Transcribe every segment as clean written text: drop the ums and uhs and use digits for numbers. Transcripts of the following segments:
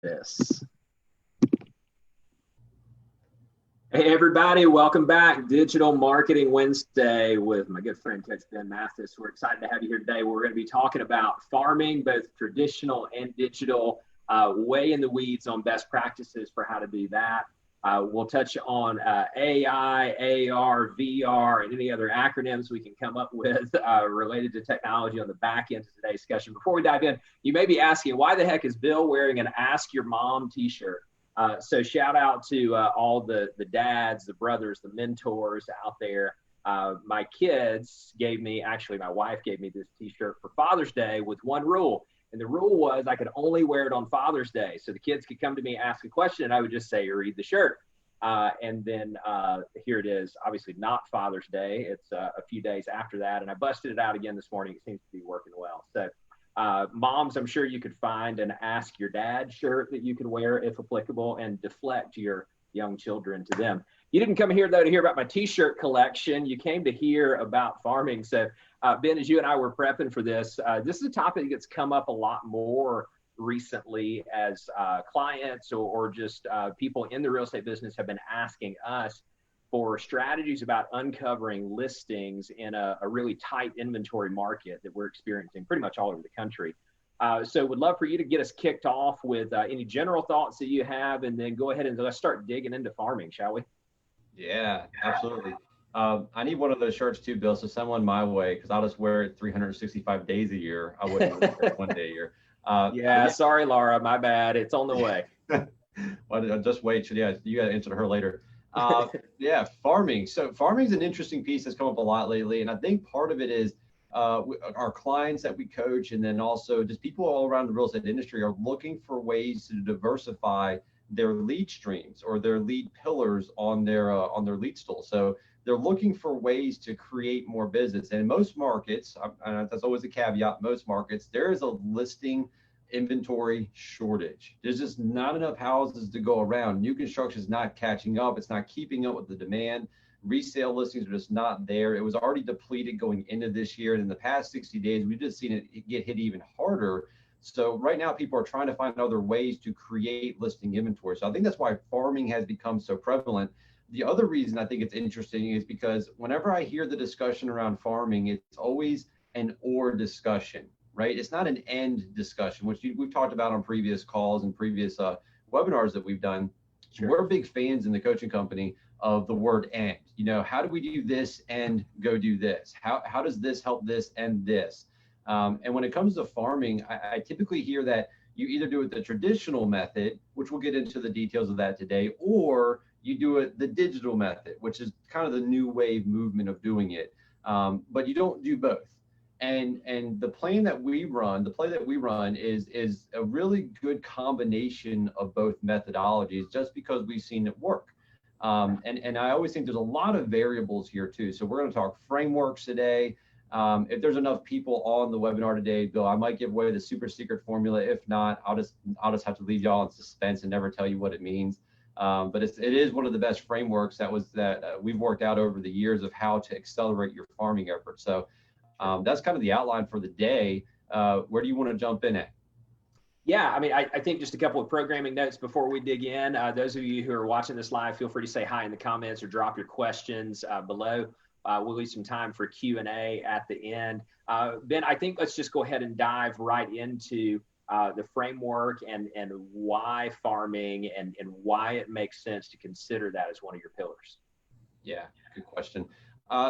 This. Hey, everybody, welcome back. Digital Marketing Wednesday with my good friend, Coach Ben Mathis. We're excited to have you here today. We're going to be talking about farming, both traditional and digital, way in the weeds on best practices for how to do that. We'll touch on AI, AR, VR, and any other acronyms we can come up with related to technology on the back end of today's discussion. Before we dive in, you may be asking, why the heck is Bill wearing an Ask Your Mom t-shirt? So shout out to all the dads, the brothers, the mentors out there. My kids gave me, actually my wife gave me this t-shirt for Father's Day with one rule. And the rule was I could only wear it on Father's Day. So the kids could come to me, ask a question, and I would just say, read the shirt. And then here it is, obviously not Father's Day. It's a few days after that. And I busted it out again this morning. It seems to be working well. So moms, I'm sure you could find an Ask Your Dad shirt that you could wear if applicable and deflect your young children to them. You didn't come here, though, to hear about my t-shirt collection. You came to hear about farming. So, Ben, as you and I were prepping for this, this is a topic that's come up a lot more recently as clients or just people in the real estate business have been asking us for strategies about uncovering listings in a really tight inventory market that we're experiencing pretty much all over the country. So would love for you to get us kicked off with any general thoughts that you have, and then go ahead and let's start digging into farming, shall we? Yeah, absolutely. I need one of those shirts too, Bill, so send one my way, because I'll just wear it 365 days a year. I wouldn't wear it one day a year. Yeah, sorry, Laura, my bad. It's on the way. Well, just wait. So, yeah, you got to answer to her later. Yeah, farming. So farming is an interesting piece that's come up a lot lately. And I think part of it is our clients that we coach, and then also just people all around the real estate industry are looking for ways to diversify their lead streams or their lead pillars on their lead stool. So they're looking for ways to create more business. And in most markets, that's always a caveat, most markets, there is a listing inventory shortage. There's just not enough houses to go around. New construction is not catching up. It's not keeping up with the demand. Resale listings are just not there. It was already depleted going into this year. And in the past 60 days, we've just seen it get hit even harder. So right now, people are trying to find other ways to create listing inventory. So I think that's why farming has become so prevalent. The other reason I think it's interesting is because whenever I hear the discussion around farming, it's always an or discussion, right? It's not an and discussion, which we've talked about on previous calls and previous webinars that we've done. Sure. We're big fans in the coaching company of the word and. You know, how do we do this and go do this? How does this help this and this? And when it comes to farming, I typically hear that you either do it the traditional method, which we'll get into the details of that today, or you do it the digital method, which is kind of the new wave movement of doing it. But you don't do both. And the play that we run is a really good combination of both methodologies, just because we've seen it work. And I always think there's a lot of variables here too. So we're going to talk frameworks today. If there's enough people on the webinar today, Bill, I might give away the super secret formula. If not, I'll just have to leave y'all in suspense and never tell you what it means. But it is one of the best frameworks that we've worked out over the years of how to accelerate your farming efforts. So that's kind of the outline for the day. Where do you want to jump in at? Yeah, I mean, I think just a couple of programming notes before we dig in. Those of you who are watching this live, feel free to say hi in the comments or drop your questions below. We'll leave some time for Q&A at the end. Ben, I think let's just go ahead and dive right into the framework and why farming and why it makes sense to consider that as one of your pillars. Yeah, good question.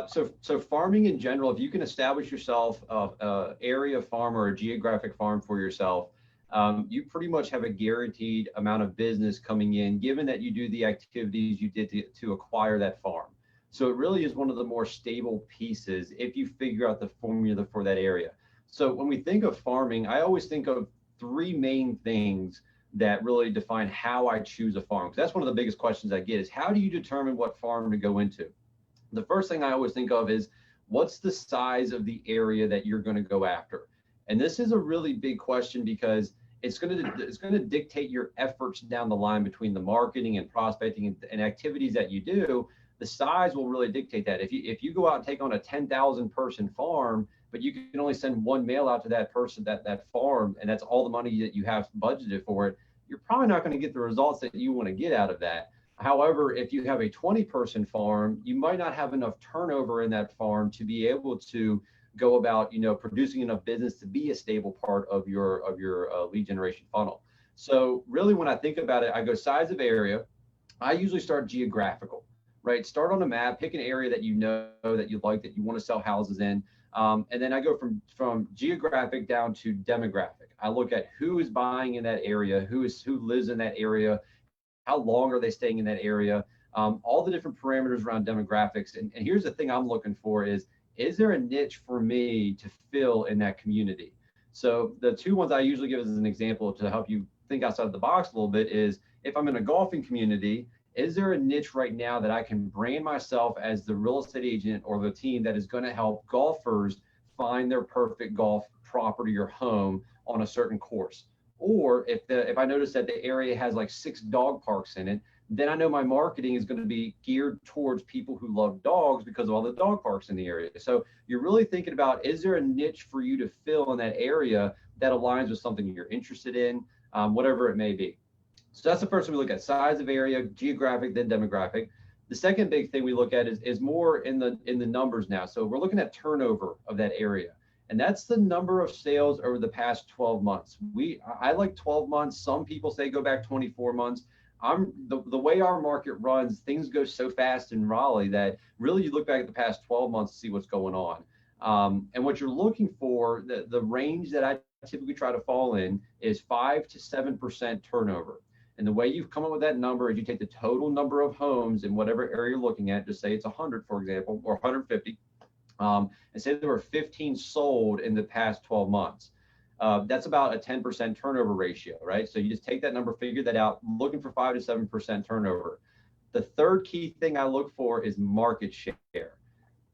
So farming in general, if you can establish yourself an area farm or a geographic farm for yourself, you pretty much have a guaranteed amount of business coming in, given that you do the activities you did to acquire that farm. So it really is one of the more stable pieces if you figure out the formula for that area. So when we think of farming, I always think of three main things that really define how I choose a farm. Because that's one of the biggest questions I get is, how do you determine what farm to go into? The first thing I always think of is, what's the size of the area that you're going to go after? And this is a really big question, because it's going to dictate your efforts down the line between the marketing and prospecting and activities that you do. The size will really dictate that. If you go out and take on a 10,000 person farm, but you can only send one mail out to that person, that farm, and that's all the money that you have budgeted for it, you're probably not going to get the results that you want to get out of that. However, if you have a 20-person farm, you might not have enough turnover in that farm to be able to go about, producing enough business to be a stable part of your lead generation funnel. So really, when I think about it, I go size of area. I usually start geographical, right? Start on a map, pick an area that you know that you like, that you want to sell houses in. And then I go from geographic down to demographic. I look at who is buying in that area, who lives in that area, how long are they staying in that area, all the different parameters around demographics. And here's the thing I'm looking for is there a niche for me to fill in that community? So the two ones I usually give as an example to help you think outside the box a little bit is, if I'm in a golfing community, is there a niche right now that I can brand myself as the real estate agent or the team that is going to help golfers find their perfect golf property or home on a certain course? Or if I notice that the area has like 6 dog parks in it, then I know my marketing is going to be geared towards people who love dogs because of all the dog parks in the area. So you're really thinking about, is there a niche for you to fill in that area that aligns with something you're interested in, whatever it may be. So that's the first one we look at: size of area, geographic, then demographic. The second big thing we look at is more in the numbers now. So we're looking at turnover of that area. And that's the number of sales over the past 12 months. I like 12 months. Some people say go back 24 months. The way our market runs, things go so fast in Raleigh that really you look back at the past 12 months to see what's going on. And what you're looking for, the range that I typically try to fall in is 5 to 7% turnover. And the way you've come up with that number is you take the total number of homes in whatever area you're looking at, just say it's 100, for example, or 150, and say there were 15 sold in the past 12 months. That's about a 10% turnover ratio, right? So you just take that number, figure that out, looking for 5 to 7% turnover. The third key thing I look for is market share.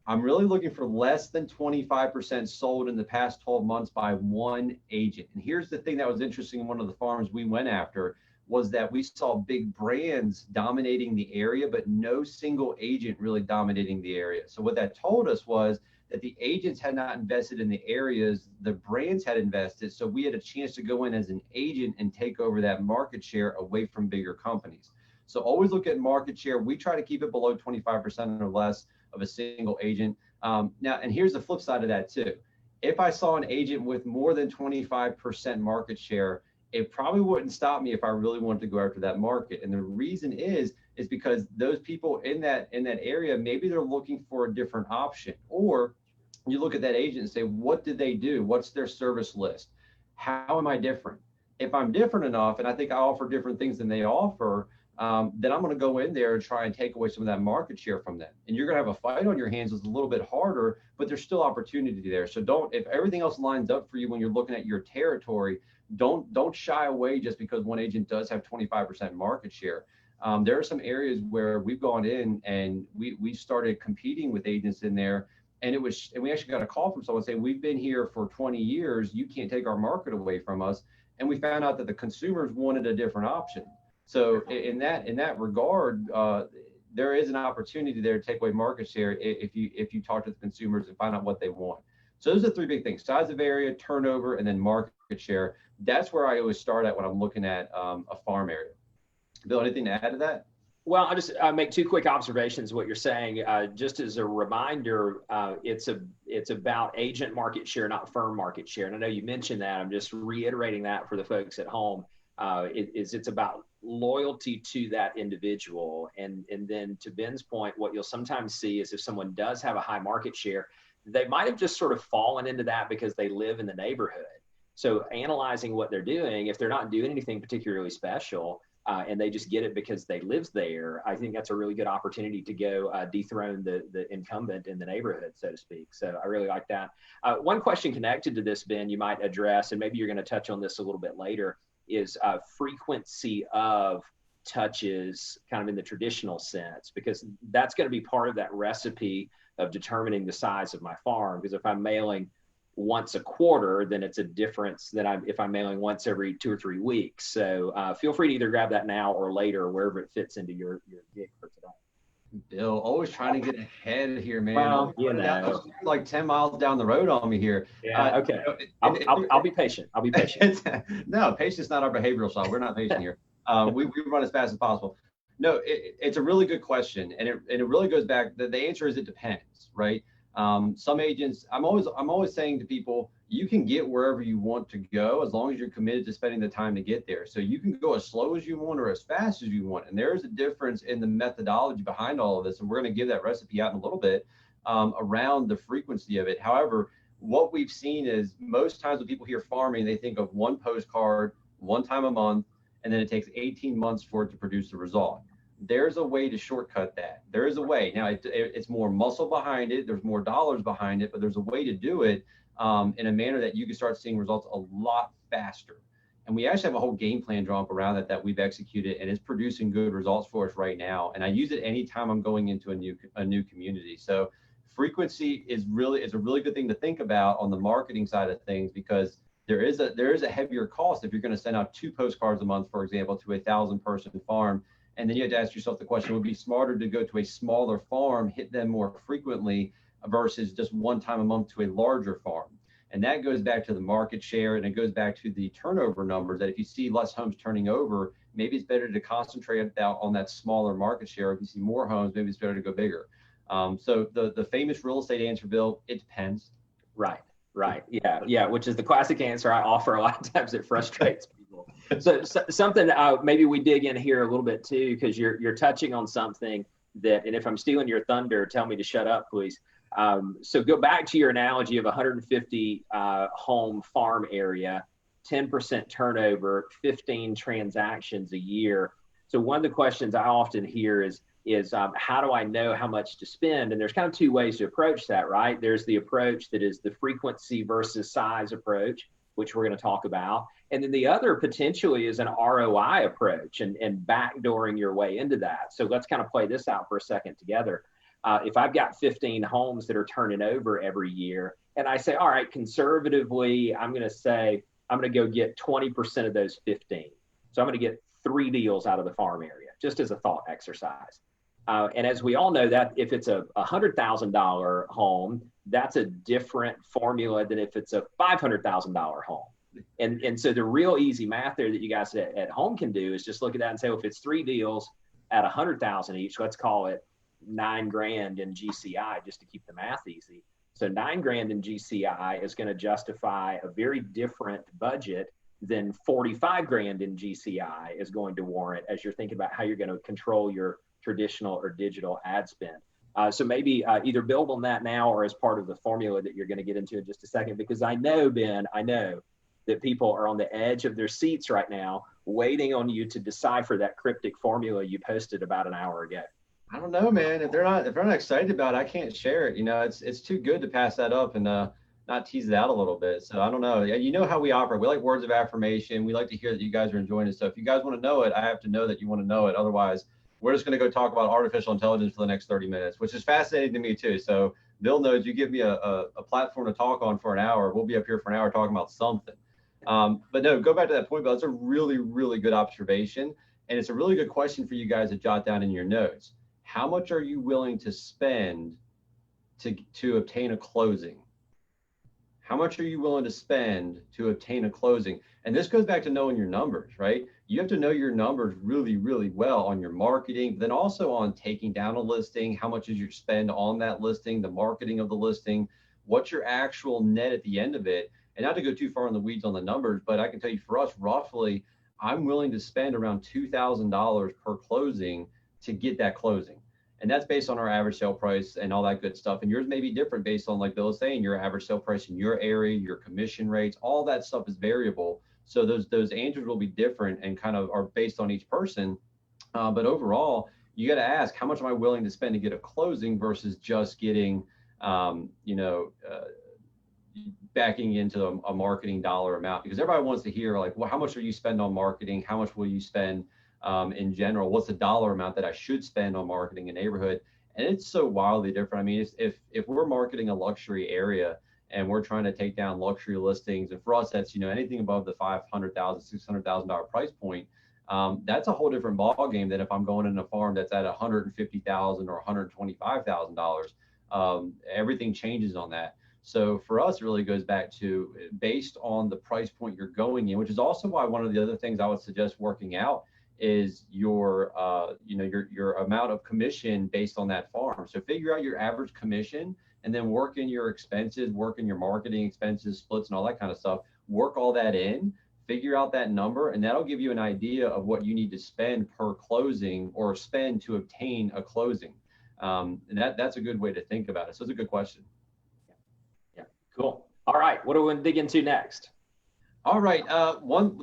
I'm really looking for less than 25% sold in the past 12 months by one agent. And here's the thing that was interesting in one of the farms we went after, was that we saw big brands dominating the area, but no single agent really dominating the area. So what that told us was that the agents had not invested in the areas, the brands had invested. So we had a chance to go in as an agent and take over that market share away from bigger companies. So always look at market share. We try to keep it below 25% or less of a single agent. Now, and here's the flip side of that too. If I saw an agent with more than 25% market share, it probably wouldn't stop me if I really wanted to go after that market. And the reason is because those people in that area, maybe they're looking for a different option. Or you look at that agent and say, what did they do? What's their service list? How am I different? If I'm different enough, and I think I offer different things than they offer, then I'm going to go in there and try and take away some of that market share from them. And you're going to have a fight on your hands. It's a little bit harder, but there's still opportunity there. So if everything else lines up for you when you're looking at your territory, don't shy away just because one agent does have 25% market share. There are some areas where we've gone in and we started competing with agents in there, and we actually got a call from someone saying, we've been here for 20 years, you can't take our market away from us. And we found out that the consumers wanted a different option. So in that regard, there is an opportunity there to take away market share if you talk to the consumers and find out what they want. So those are the three big things: size of area, turnover, and then market share. That's where I always start at when I'm looking at a farm area. Bill, anything to add to that? Well, I'll just make two quick observations. What you're saying, just as a reminder, it's about agent market share, not firm market share. And I know you mentioned that. I'm just reiterating that for the folks at home. It's about loyalty to that individual. And then to Ben's point, what you'll sometimes see is if someone does have a high market share, they might have just sort of fallen into that because they live in the neighborhood. So analyzing what they're doing, if they're not doing anything particularly special, and they just get it because they live there, I think that's a really good opportunity to go dethrone the incumbent in the neighborhood, so to speak. So I really like that. One question connected to this, Ben, you might address, and maybe you're going to touch on this a little bit later, is frequency of touches kind of in the traditional sense, because that's going to be part of that recipe of determining the size of my farm. Because if I'm mailing once a quarter, then it's a difference than if I'm mailing once every 2 or 3 weeks. So feel free to either grab that now or later, wherever it fits into your gig for today. Bill, always trying to get ahead here, man. Well, you know, Like 10 miles down the road on me here. yeah, okay. I'll be patient. I'll be patient. No, patience is not our behavioral style. We're not patient here. We run as fast as possible. No, it's a really good question, and it really goes back. The answer is it depends, right? Some agents, I'm always saying to people, you can get wherever you want to go as long as you're committed to spending the time to get there. So you can go as slow as you want or as fast as you want. And there is a difference in the methodology behind all of this. And we're going to give that recipe out in a little bit around the frequency of it. However, what we've seen is most times when people hear farming, they think of one postcard, one time a month, and then it takes 18 months for it to produce the result. There's a way to shortcut that. There is a way. Now, it's more muscle behind it. There's more dollars behind it, but there's a way to do it in a manner that you can start seeing results a lot faster. And we actually have a whole game plan drawn up around that we've executed, and it's producing good results for us right now. And I use it anytime I'm going into a new community. So frequency is a really good thing to think about on the marketing side of things, because there is a heavier cost if you're going to send out 2 postcards a month, for example, to a 1,000-person farm. And then you have to ask yourself the question, would it be smarter to go to a smaller farm, hit them more frequently versus just one time a month to a larger farm? And that goes back to the market share, and it goes back to the turnover numbers, that if you see less homes turning over, maybe it's better to concentrate on that smaller market share. If you see more homes, maybe it's better to go bigger. So the famous real estate answer, Bill, it depends. Right. Yeah, which is the classic answer I offer a lot of times. It frustrates people. So something maybe we dig in here a little bit too, because you're touching on something that, and if I'm stealing your thunder, tell me to shut up, please. So go back to your analogy of 150 home farm area, 10% turnover, 15 transactions a year. So one of the questions I often hear is how do I know how much to spend? And there's kind of 2 ways to approach that, right? There's the approach that is the frequency versus size approach, which we're going to talk about. And then the other potentially is an ROI approach and backdooring your way into that. So let's kind of play this out for a second together. If I've got 15 homes that are turning over every year, and I say, all right, conservatively, I'm going to say, I'm going to go get 20% of those 15. So I'm going to get 3 deals out of the farm area, just as a thought exercise. And as we all know, that if it's a $100,000 home, that's a different formula than if it's a $500,000 home. And so the real easy math there that you guys at home can do is just look at that and say, well, if it's 3 deals at 100,000 each, let's call it $9,000 in GCI, just to keep the math easy. So $9,000 in GCI is going to justify a very different budget than $45,000 in GCI is going to warrant, as you're thinking about how you're going to control your traditional or digital ad spend. So maybe either build on that now or as part of the formula that you're going to get into in just a second, because I know, Ben, that people are on the edge of their seats right now, waiting on you to decipher that cryptic formula you posted about an hour ago. I don't know, man. If they're not excited about it, I can't share it. You know, it's too good to pass that up and not tease it out a little bit. So I don't know. You know how we operate. We like words of affirmation. We like to hear that you guys are enjoying it. So if you guys want to know it, I have to know that you want to know it. Otherwise, we're just going to go talk about artificial intelligence for the next 30 minutes, which is fascinating to me too. So Bill knows, you give me a platform to talk on for an hour, we'll be up here for an hour talking about something. But no, go back to that point, Bill. That's a really, really good observation. And it's a really good question for you guys to jot down in your notes. How much are you willing to spend to obtain a closing? How much are you willing to spend to obtain a closing? And this goes back to knowing your numbers, right? You have to know your numbers really, really well on your marketing, but then also on taking down a listing. How much is your spend on that listing, the marketing of the listing? What's your actual net at the end of it? And not to go too far in the weeds on the numbers, but I can tell you for us, roughly, I'm willing to spend around $2,000 per closing to get that closing. And that's based on our average sale price and all that good stuff. And yours may be different based on, like Bill was saying, your average sale price in your area, your commission rates, all that stuff is variable. So those answers will be different and kind of are based on each person. But overall, you got to ask, how much am I willing to spend to get a closing versus just getting, backing into a marketing dollar amount? Because everybody wants to hear, like, well, how much will you spend on marketing? How much will you spend in general? What's the dollar amount that I should spend on marketing a neighborhood? And it's so wildly different. I mean, if we're marketing a luxury area and we're trying to take down luxury listings, and for us, that's, anything above the $500,000, $600,000 price point, That's a whole different ball game than if I'm going in a farm that's at $150,000 or $125,000. Everything changes on that. So for us, it really goes back to based on the price point you're going in, which is also why one of the other things I would suggest working out is your amount of commission based on that farm. So figure out your average commission and then work in your expenses, work in your marketing expenses, splits, and all that kind of stuff. Work all that in, figure out that number, and that'll give you an idea of what you need to spend per closing or spend to obtain a closing. And that's a good way to think about it. So it's a good question. Yeah, cool. All right, what are we going to dig into next? All right.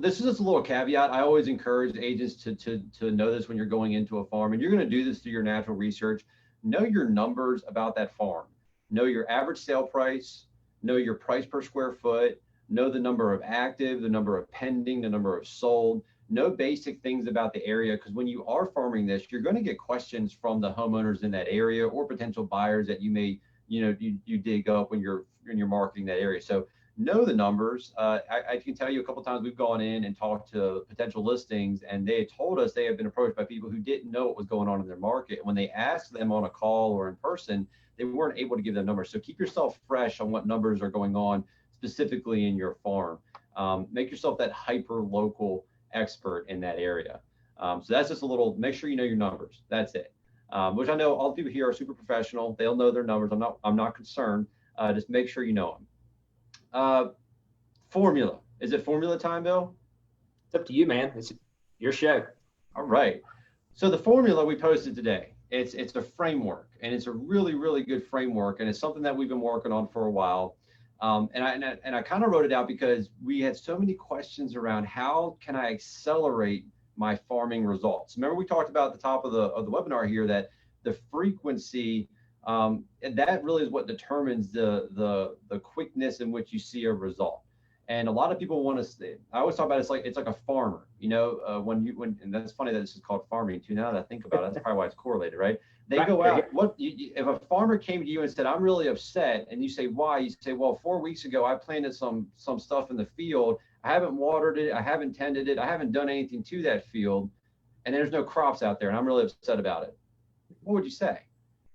This is just a little caveat. I always encourage agents to know this when you're going into a farm, and you're going to do this through your natural research. Know your numbers about that farm. Know your average sale price. Know your price per square foot. Know the number of active, the number of pending, the number of sold. Know basic things about the area, because when you are farming this, you're going to get questions from the homeowners in that area or potential buyers that you may, you dig up when you're marketing that area. So know the numbers. I can tell you a couple of times we've gone in and talked to potential listings, and they told us they have been approached by people who didn't know what was going on in their market. And when they asked them on a call or in person, they weren't able to give them numbers. So keep yourself fresh on what numbers are going on specifically in your farm. Make yourself that hyper local expert in that area. So that's just a little, make sure you know your numbers. That's it. Which I know all the people here are super professional. They'll know their numbers. I'm not concerned. Just make sure you know them. Formula. Is it formula time, Bill? It's up to you, man. It's your show. All right. So the formula we posted today, it's a framework, and it's a really, really good framework, and it's something that we've been working on for a while. And I kind of wrote it out because we had so many questions around how can I accelerate my farming results. Remember, we talked about at the top of the webinar here that the frequency, and that really is what determines the quickness in which you see a result. And a lot of people want to say, I always talk about it's like a farmer, and that's funny that this is called farming too. Now that I think about it, that's probably why it's correlated, right? They go out. If a farmer came to you and said, "I'm really upset," and you say, "Why?" You say, "Well, 4 weeks ago I planted some stuff in the field. I haven't watered it. I haven't tended it. I haven't done anything to that field, and there's no crops out there, and I'm really upset about it." What would you say?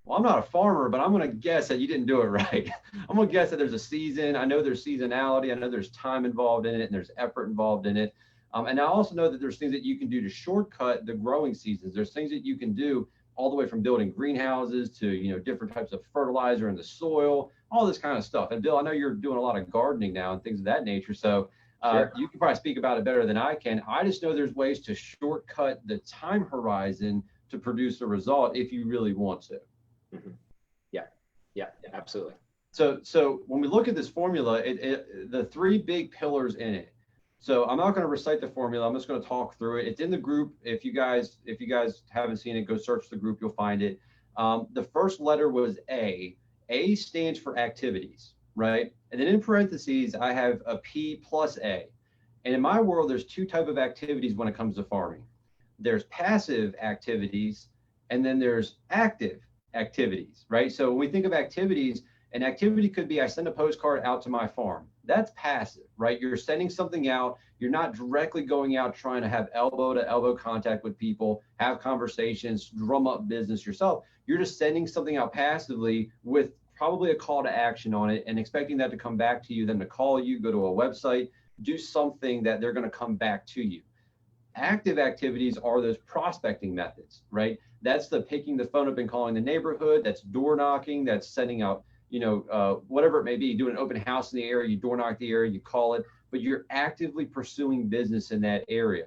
Well, I'm not a farmer, but I'm going to guess that you didn't do it right. I'm going to guess that there's a season. I know there's seasonality. I know there's time involved in it, and there's effort involved in it. And I also know that there's things that you can do to shortcut the growing seasons. There's things that you can do all the way from building greenhouses to, different types of fertilizer in the soil, all this kind of stuff. And Bill, I know you're doing a lot of gardening now and things of that nature. So sure. You can probably speak about it better than I can. I just know there's ways to shortcut the time horizon to produce a result if you really want to. Mm-hmm. Yeah, absolutely. So when we look at this formula, the three big pillars in it. So I'm not going to recite the formula. I'm just going to talk through it. It's in the group. If you guys haven't seen it, go search the group. You'll find it. The first letter was A. A stands for activities, right? And then in parentheses, I have a P plus A. And in my world, there's two types of activities when it comes to farming. There's passive activities, and then there's active activities, right? So when we think of activities, an activity could be I send a postcard out to my farm. That's passive, right? You're sending something out. You're not directly going out trying to have elbow to elbow contact with people, have conversations, drum up business yourself. You're just sending something out passively with probably a call to action on it and expecting that to come back to you, them to call you, go to a website, do something that they're going to come back to you. Active activities are those prospecting methods, right? That's the picking the phone up and calling the neighborhood. That's door knocking. That's sending out, whatever it may be, doing an open house in the area, you door knock the area, you call it, but you're actively pursuing business in that area.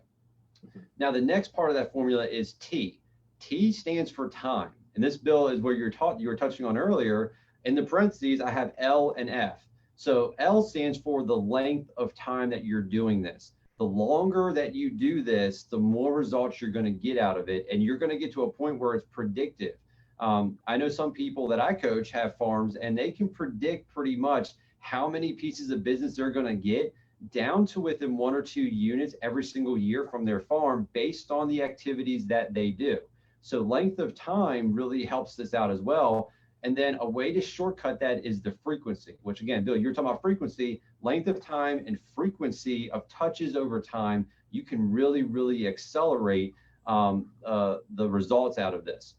Mm-hmm. Now, the next part of that formula is T. T stands for time. And this, Bill, is where you were touching on earlier. In the parentheses, I have L and F. So L stands for the length of time that you're doing this. The longer that you do this, the more results you're going to get out of it. And you're going to get to a point where it's predictive. I know some people that I coach have farms, and they can predict pretty much how many pieces of business they're going to get down to within 1 or 2 units every single year from their farm based on the activities that they do. So length of time really helps this out as well. And then a way to shortcut that is the frequency, which again, Bill, you're talking about frequency, length of time and frequency of touches over time. You can really, really accelerate the results out of this.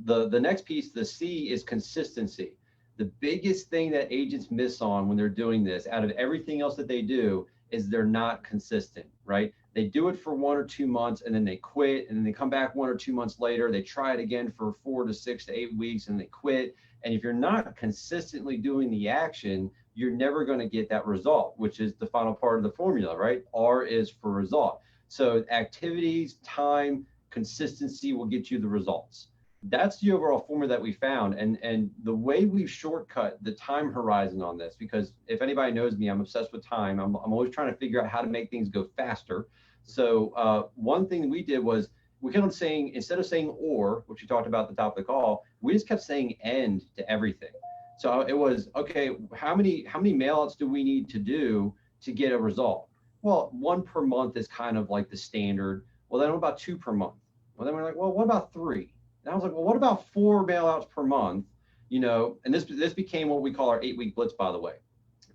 The next piece, the C, is consistency. The biggest thing that agents miss on when they're doing this, out of everything else that they do, is they're not consistent, right? They do it for 1 or 2 months and then they quit, and then they come back 1 or 2 months later, they try it again for 4 to 6 to 8 weeks and they quit. And if you're not consistently doing the action, you're never going to get that result, which is the final part of the formula, right? R is for result. So activities, time, consistency will get you the results. That's the overall formula that we found. And the way we've shortcut the time horizon on this, because if anybody knows me, I'm obsessed with time. I'm always trying to figure out how to make things go faster. So one thing that we did was we kept on saying, instead of saying or, which you talked about at the top of the call, we just kept saying and to everything. So it was, okay, how many mailouts do we need to do to get a result? Well, 1 per month is kind of like the standard. Well, then what about 2 per month? Well, then we're like, well, what about 3? And I was like, well, what about 4 mailouts per month? You know, and this became what we call our 8-week blitz, by the way.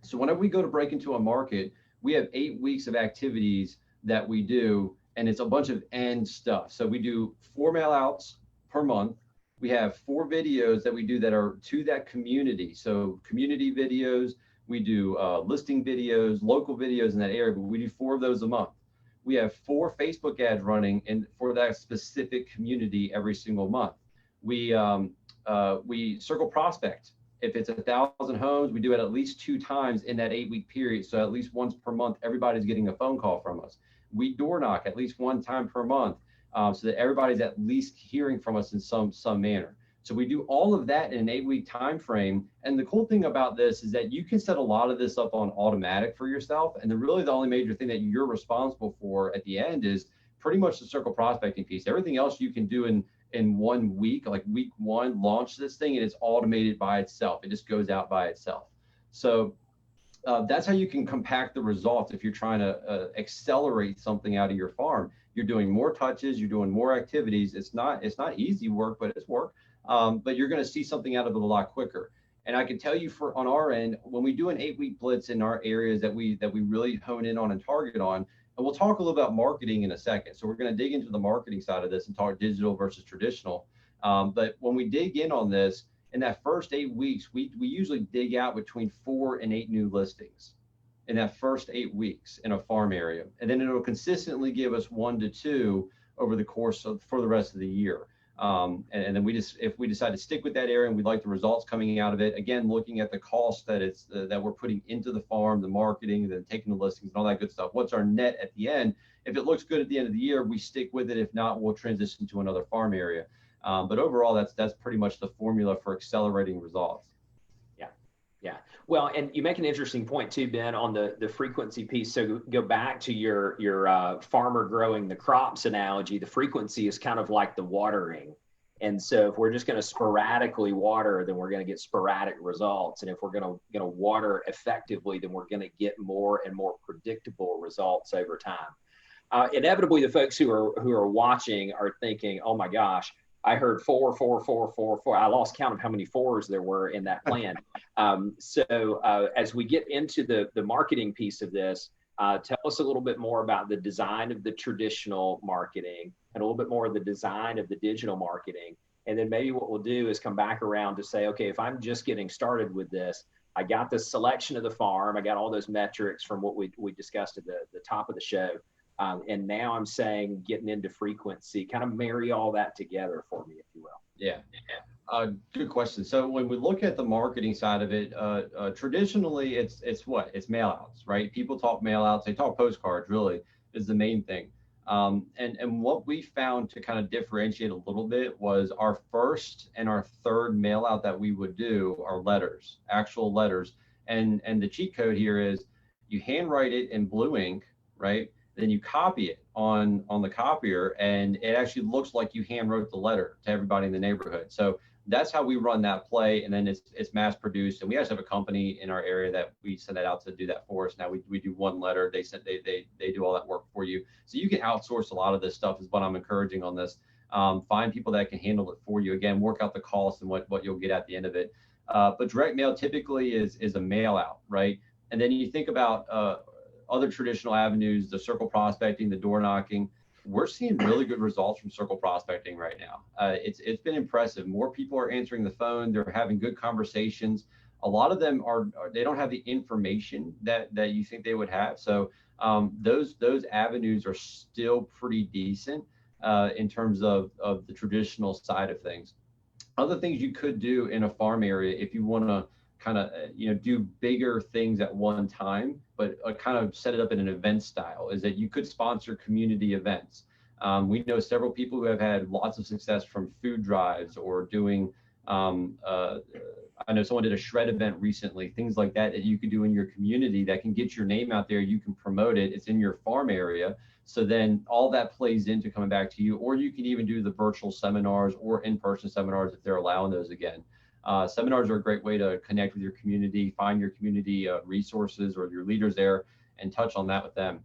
So whenever we go to break into a market, we have 8 weeks of activities that we do, and it's a bunch of end stuff. So we do 4 mailouts per month. We have 4 videos that we do that are to that community. So community videos, we do listing videos, local videos in that area, but we do 4 of those a month. We have 4 Facebook ads running for that specific community every single month. We circle prospect. If it's 1,000 homes, we do it at least 2 times in that 8-week period. So at least once per month, everybody's getting a phone call from us. We door knock at least 1 time per month, so that everybody's at least hearing from us in some manner. So we do all of that in an 8-week time frame. And the cool thing about this is that you can set a lot of this up on automatic for yourself. And really the only major thing that you're responsible for at the end is pretty much the circle prospecting piece. Everything else you can do in 1 week, like week 1, launch this thing and it's automated by itself. It just goes out by itself. So that's how you can compact the results if you're trying to accelerate something out of your farm. You're doing more touches, you're doing more activities. It's not easy work, but it's work. But you're going to see something out of it a lot quicker. And I can tell you on our end, when we do an 8-week blitz in our areas that we really hone in on and target on, and we'll talk a little about marketing in a second. So we're going to dig into the marketing side of this and talk digital versus traditional. But when we dig in on this, in that first 8 weeks, we usually dig out between 4 and 8 new listings in that first 8 weeks in a farm area. And then it'll consistently give us 1 to 2 over the course of for the rest of the year. And then if we decide to stick with that area and we like the results coming out of it, again, looking at the cost that we're putting into the farm, the marketing, then taking the listings and all that good stuff. What's our net at the end? If it looks good at the end of the year, we stick with it. If not, we'll transition to another farm area. But overall, that's pretty much the formula for accelerating results. Yeah. Well, and you make an interesting point too, Ben, on the frequency piece. So go back to your farmer growing the crops analogy. The frequency is kind of like the watering. And so if we're just going to sporadically water, then we're going to get sporadic results. And if we're going to water effectively, then we're going to get more and more predictable results over time. Inevitably, the folks who are watching are thinking, oh my gosh, I heard 4, 4, 4, 4, 4. I lost count of how many 4s there were in that plan. So as we get into the marketing piece of this, tell us a little bit more about the design of the traditional marketing and a little bit more of the design of the digital marketing. And then maybe what we'll do is come back around to say, okay, if I'm just getting started with this, I got the selection of the farm, I got all those metrics from what we discussed at the top of the show. And now I'm saying getting into frequency, kind of marry all that together for me, if you will. Yeah. Good question. So when we look at the marketing side of it, traditionally it's what? It's mail outs, right? People talk mail outs, they talk postcards really is the main thing. And what we found to kind of differentiate a little bit was our first and our third mail out that we would do are letters, actual letters. And the cheat code here is you handwrite it in blue ink, right? Then you copy it on the copier and it actually looks like you hand wrote the letter to everybody in the neighborhood. So that's how we run that play. And then it's mass produced. And we actually have a company in our area that we send that out to do that for us. Now we do 1 letter. They do all that work for you. So you can outsource a lot of this stuff is what I'm encouraging on this. Find people that can handle it for you. Again, work out the cost and what you'll get at the end of it. But direct mail typically is a mail out, right? And then you think about other traditional avenues, the circle prospecting, the door knocking. We're seeing really good results from circle prospecting right now. It's been impressive. More people are answering the phone. They're having good conversations. A lot of them they don't have the information that you think they would have. So those avenues are still pretty decent in terms of the traditional side of things. Other things you could do in a farm area if you want to kind of do bigger things at one time, but kind of set it up in an event style, is that you could sponsor community events. We know several people who have had lots of success from food drives or doing I know someone did a shred event recently, things like that you could do in your community that can get your name out there. You can promote it. It's in your farm area. So then all that plays into coming back to you, or you can even do the virtual seminars or in-person seminars if they're allowing those again. Seminars are a great way to connect with your community, find your community resources or your leaders there, and touch on that with them.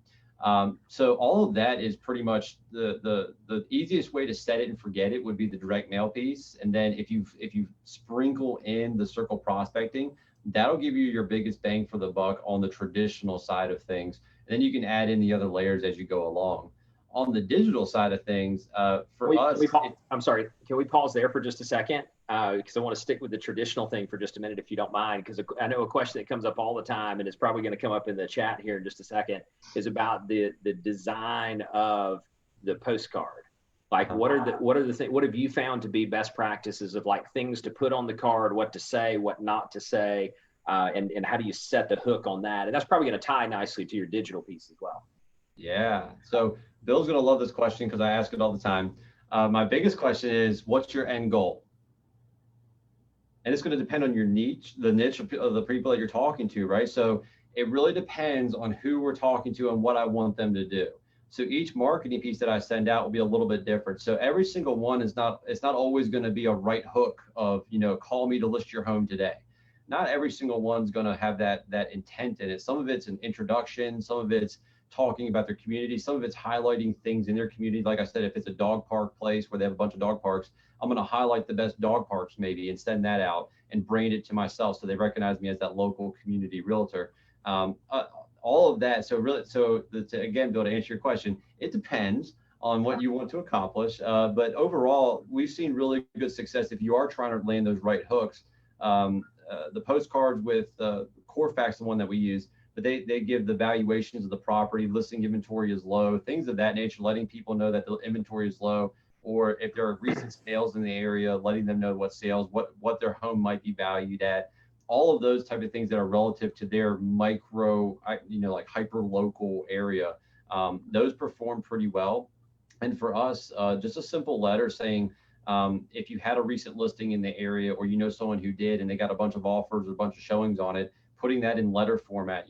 So all of that is pretty much the easiest way to set it and forget it would be the direct mail piece. And then if you sprinkle in the circle prospecting, that'll give you your biggest bang for the buck on the traditional side of things. And then you can add in the other layers as you go along. On the digital side of things, I'm sorry, can we pause there for just a second? Because I want to stick with the traditional thing for just a minute, if you don't mind, because I know a question that comes up all the time, and it's probably going to come up in the chat here in just a second, is about the design of the postcard. Like, what have you found to be best practices of like things to put on the card, what to say, what not to say, and how do you set the hook on that? And that's probably going to tie nicely to your digital piece as well. Yeah. So Bill's going to love this question because I ask it all the time. My biggest question is, what's your end goal? And it's going to depend on your niche, the niche of the people that you're talking to, right? So it really depends on who we're talking to and what I want them to do. So each marketing piece that I send out will be a little bit different. So every single one it's not always going to be a right hook of, call me to list your home today. Not every single one's going to have that intent in it. Some of it's an introduction, some of it's talking about their community, some of it's highlighting things in their community. Like I said, if it's a dog park place where they have a bunch of dog parks, I'm going to highlight the best dog parks maybe and send that out and brand it to myself so they recognize me as that local community realtor. All of that. So really, again, Bill, to answer your question, it depends on what you want to accomplish. But overall, we've seen really good success if you are trying to land those right hooks. The postcards with Corfax, the one that we use, but they give the valuations of the property, listing inventory is low, things of that nature, letting people know that the inventory is low, or if there are recent sales in the area, letting them know what sales, what their home might be valued at. All of those type of things that are relative to their micro, like hyper local area, those perform pretty well. And for us, just a simple letter saying, if you had a recent listing in the area, or someone who did and they got a bunch of offers or a bunch of showings on it, putting that in letter format.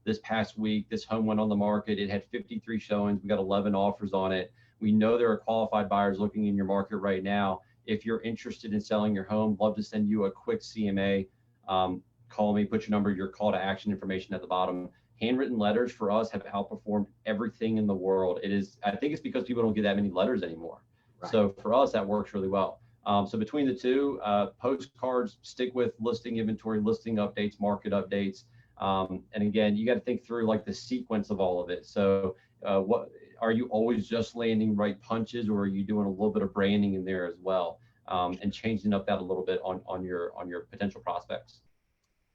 This past week, this home went on the market. It had 53 showings. We got 11 offers on it. We know there are qualified buyers looking in your market right now. If you're interested in selling your home, love to send you a quick CMA. Call me, put your number, your call to action information at the bottom. Handwritten letters for us have outperformed everything in the world. I think it's because people don't get that many letters anymore. Right. So for us, that works really well. So between the two, postcards, stick with listing inventory, listing updates, market updates. And again, you got to think through like the sequence of all of it. So what are you always just landing right punches, or are you doing a little bit of branding in there as well, and changing up that a little bit on your potential prospects?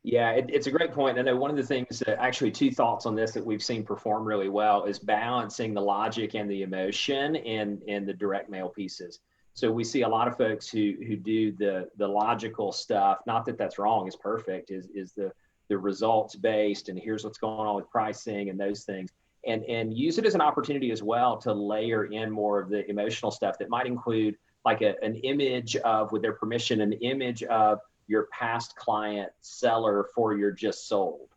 Yeah, it's a great point. I know one of the things, actually two thoughts on this that we've seen perform really well is balancing the logic and the emotion in the direct mail pieces. So we see a lot of folks who do the logical stuff, not that that's wrong, it's perfect, is the results based, and here's what's going on with pricing and those things. And use it as an opportunity as well to layer in more of the emotional stuff that might include like an image of, with their permission, an image of your past client seller for your just sold.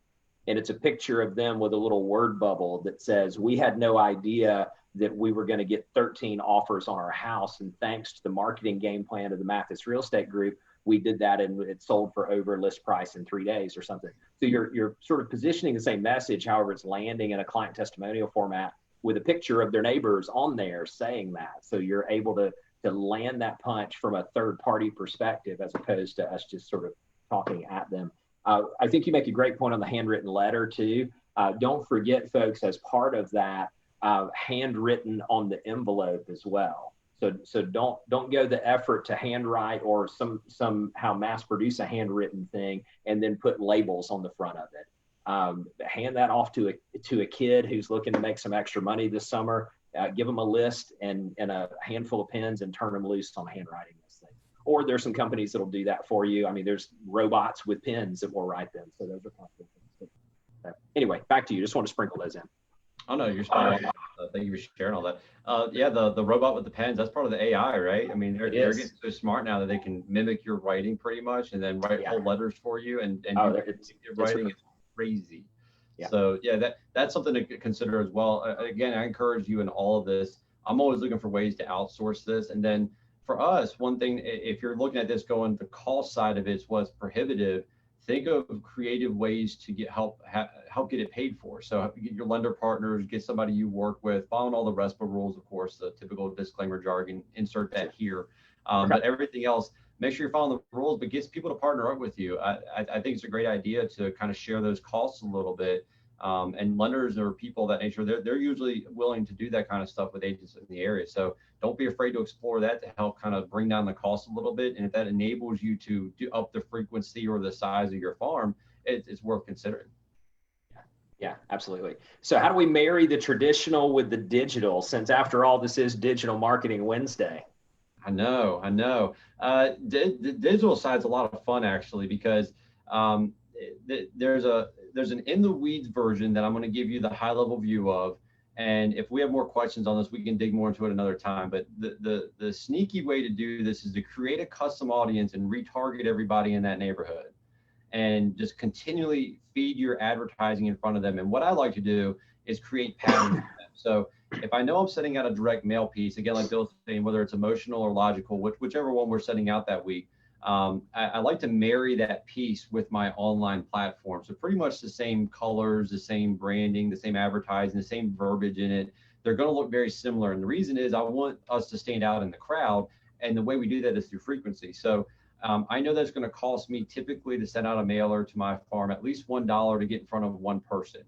And it's a picture of them with a little word bubble that says, we had no idea that we were going to get 13 offers on our house. And thanks to the marketing game plan of the Mathis Real Estate Group, we did that and it sold for over list price in 3 days or something. So you're sort of positioning the same message, however it's landing in a client testimonial format. with a picture of their neighbors on there saying that. So you're able to land that punch from a third party perspective, as opposed to us just sort of talking at them. I think you make a great point on the handwritten letter too. Don't forget, folks, as part of that, handwritten on the envelope as well. So don't go the effort to handwrite or somehow mass produce a handwritten thing and then put labels on the front of it. Hand that off to a kid who's looking to make some extra money this summer. Give them a list and a handful of pens and turn them loose on handwriting this thing. Or there's some companies that'll do that for you. I mean, there's robots with pens that will write them. So those are possible things. Anyway, back to you. Just want to sprinkle those in. Oh no, you're spot on. Thank you for sharing all that. Yeah, the robot with the pens, that's part of the AI, right? I mean, they're getting so smart now that they can mimic your writing pretty much and then write whole letters for you. And your writing is crazy. Yeah. So yeah, that's something to consider as well. Again, I encourage you in all of this. I'm always looking for ways to outsource this. And then for us, one thing, if you're looking at this going, the cost side of it is what's prohibitive. Think of creative ways to get help get it paid for. So get your lender partners, get somebody you work with, following all the RESPA rules, of course, the typical disclaimer jargon, insert that here. But everything else, make sure you're following the rules, but get people to partner up with you. I think it's a great idea to kind of share those costs a little bit. And lenders or people of that nature, they're usually willing to do that kind of stuff with agents in the area. So don't be afraid to explore that to help kind of bring down the cost a little bit. And if that enables you to do up the frequency or the size of your farm, it's worth considering. Yeah, absolutely. So how do we marry the traditional with the digital, since after all, this is Digital Marketing Wednesday? I know. The digital side's a lot of fun, actually, because there's an in the weeds version that I'm going to give you the high level view of. And if we have more questions on this, we can dig more into it another time. But the sneaky way to do this is to create a custom audience and retarget everybody in that neighborhood and just continually feed your advertising in front of them. And what I like to do is create patterns for them. So if I know I'm sending out a direct mail piece, again, like Bill's saying, whether it's emotional or logical, whichever one we're sending out that week, I like to marry that piece with my online platform. So pretty much the same colors, the same branding, the same advertising, the same verbiage in it. They're going to look very similar. And the reason is I want us to stand out in the crowd. And the way we do that is through frequency. So I know that's going to cost me typically to send out a mailer to my farm at least $1 to get in front of one person.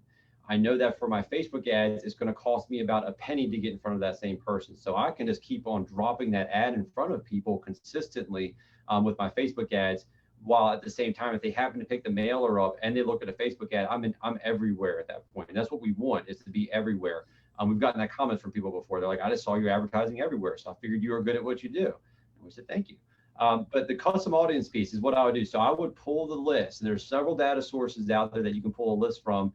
I know that for my Facebook ads, it's going to cost me about a penny to get in front of that same person. So I can just keep on dropping that ad in front of people consistently with my Facebook ads, while at the same time, if they happen to pick the mailer up and they look at a Facebook ad, I'm everywhere at that point. And that's what we want, is to be everywhere. We've gotten that comments from people before. They're like, I just saw you advertising everywhere, so I figured you were good at what you do. And we said, thank you. But the custom audience piece is what I would do. So I would pull the list. And there's several data sources out there that you can pull a list from.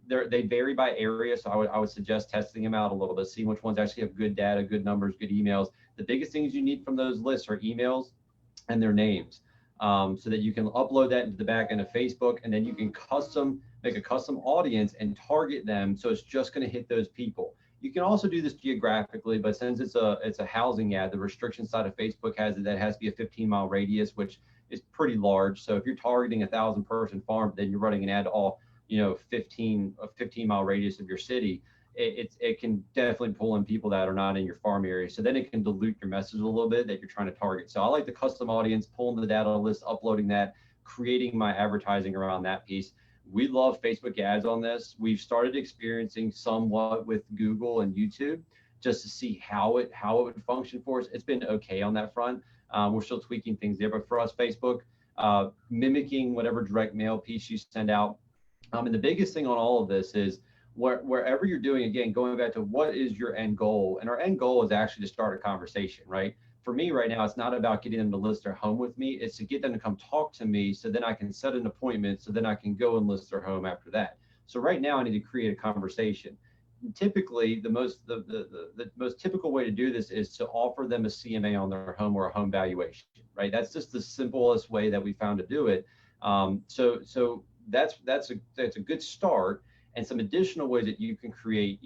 They vary by area, so I would suggest testing them out a little bit, seeing which ones actually have good data, good numbers, good emails. The biggest things you need from those lists are emails and their names, so that you can upload that into the back end of Facebook, and then you can make a custom audience and target them, so it's just going to hit those people. You can also do this geographically, but since it's a housing ad, the restriction side of Facebook has it that it has to be a 15-mile radius, which is pretty large. So if you're targeting 1,000-person farm, then you're running an ad to all 15-mile radius of your city. It can definitely pull in people that are not in your farm area. So then it can dilute your message a little bit that you're trying to target. So I like the custom audience, pulling the data list, uploading that, creating my advertising around that piece. We love Facebook ads on this. We've started experiencing somewhat with Google and YouTube just to see how it would function for us. It's been okay on that front. We're still tweaking things there, but for us, Facebook, mimicking whatever direct mail piece you send out. And the biggest thing on all of this is wherever you're doing, again, going back to what is your end goal? And our end goal is actually to start a conversation, right? For me right now, it's not about getting them to list their home with me. It's to get them to come talk to me so then I can set an appointment, so then I can go and list their home after that. So right now I need to create a conversation. Typically, the most typical way to do this is to offer them a CMA on their home or a home valuation, right? That's just the simplest way that we found to do it. So that's a good start. And some additional ways that you can create,